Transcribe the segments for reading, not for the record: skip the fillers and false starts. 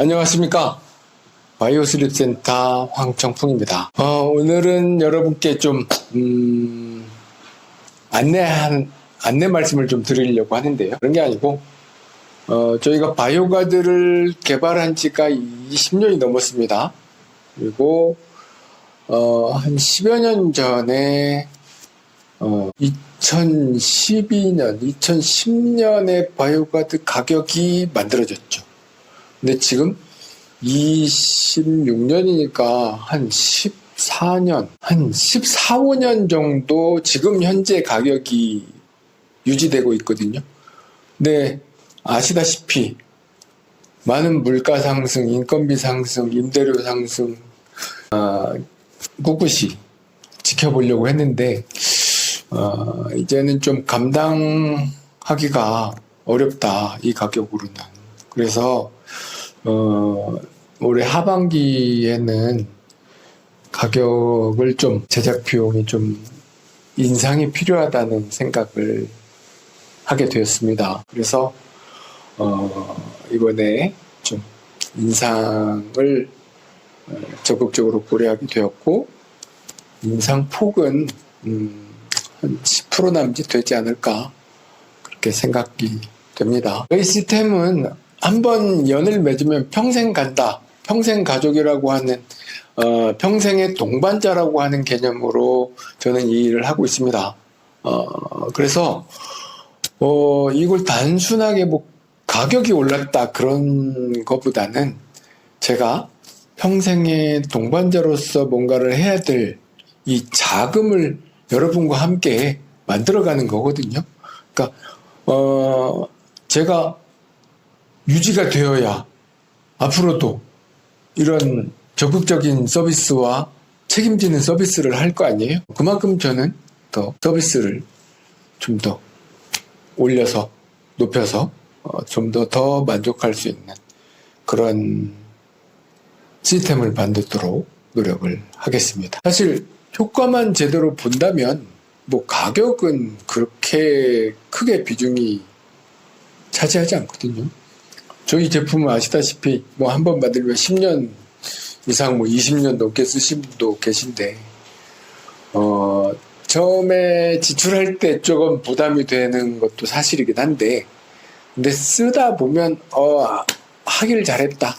안녕하십니까. 바이오슬립센터 황청풍입니다. 오늘은 여러분께 좀 안내 말씀을 좀 드리려고 하는데요. 그런 게 아니고 저희가 바이오가드를 개발한 지가 20년이 넘었습니다. 그리고 한 10여 년 전에 2012년, 2010년에 바이오가드 가격이 만들어졌죠. 근데 지금 26년이니까 한 14년, 한 14, 5년 정도 지금 현재 가격이 유지되고 있거든요. 근데 아시다시피 많은 물가 상승, 인건비 상승, 임대료 상승 꿋꿋이 지켜보려고 했는데 이제는 좀 감당하기가 어렵다, 이 가격으로는. 그래서 올해 하반기에는 가격을 좀, 제작 비용이 좀 인상이 필요하다는 생각을 하게 되었습니다. 그래서 이번에 좀 인상을 적극적으로 고려하게 되었고, 인상폭은 한 10% 남짓 되지 않을까, 그렇게 생각이 됩니다. 저희 시스템은 한번 연을 맺으면 평생 간다, 평생 가족이라고 하는 평생의 동반자라고 하는 개념으로 저는 이 일을 하고 있습니다. 그래서 이걸 단순하게 뭐 가격이 올랐다 그런 것보다는 제가 평생의 동반자로서 뭔가를 해야 될 이 자금을 여러분과 함께 만들어가는 거거든요. 그러니까 제가 유지가 되어야 앞으로도 이런 적극적인 서비스와 책임지는 서비스를 할 거 아니에요? 그만큼 저는 더 서비스를 좀 더 올려서, 높여서 좀 더 만족할 수 있는 그런 시스템을 만들도록 노력을 하겠습니다. 사실 효과만 제대로 본다면 뭐 가격은 그렇게 크게 비중이 차지하지 않거든요. 저희 제품은 아시다시피 뭐 한 번 만들면 10년 이상, 뭐 20년 넘게 쓰신 분도 계신데 처음에 지출할 때 조금 부담이 되는 것도 사실이긴 한데, 근데 쓰다 보면 하길 잘했다,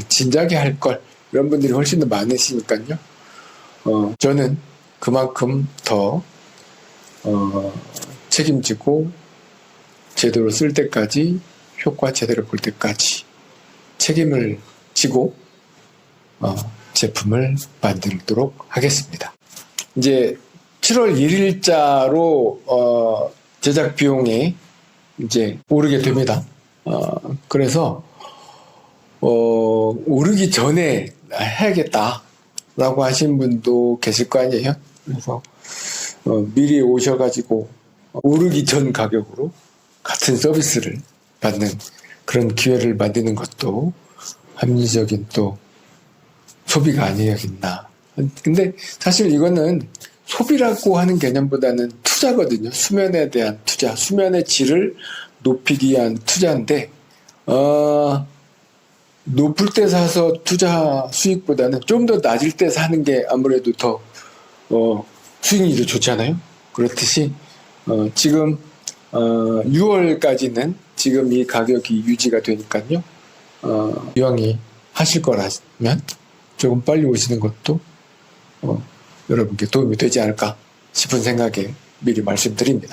진작에 할 걸, 이런 분들이 훨씬 더 많으시니까요. 저는 그만큼 더 책임지고 제대로 쓸 때까지, 효과 제대로 볼 때까지 책임을 지고 제품을 만들도록 하겠습니다. 이제 7월 1일자로 제작 비용이 이제 오르게 됩니다. 그래서 오르기 전에 해야겠다라고 하신 분도 계실 거 아니에요. 그래서 미리 오셔가지고 오르기 전 가격으로 같은 서비스를 받는 그런 기회를 만드는 것도 합리적인 또 소비가 아니겠나. 근데 사실 이거는 소비라고 하는 개념보다는 투자거든요. 수면에 대한 투자, 수면의 질을 높이기 위한 투자인데 높을 때 사서 투자 수익보다는 좀 더 낮을 때 사는 게 아무래도 더 수익률이 좋잖아요. 그렇듯이 지금 6월까지는 지금 이 가격이 유지가 되니까요. 이왕이 하실 거라면 조금 빨리 오시는 것도 여러분께 도움이 되지 않을까 싶은 생각에 미리 말씀드립니다.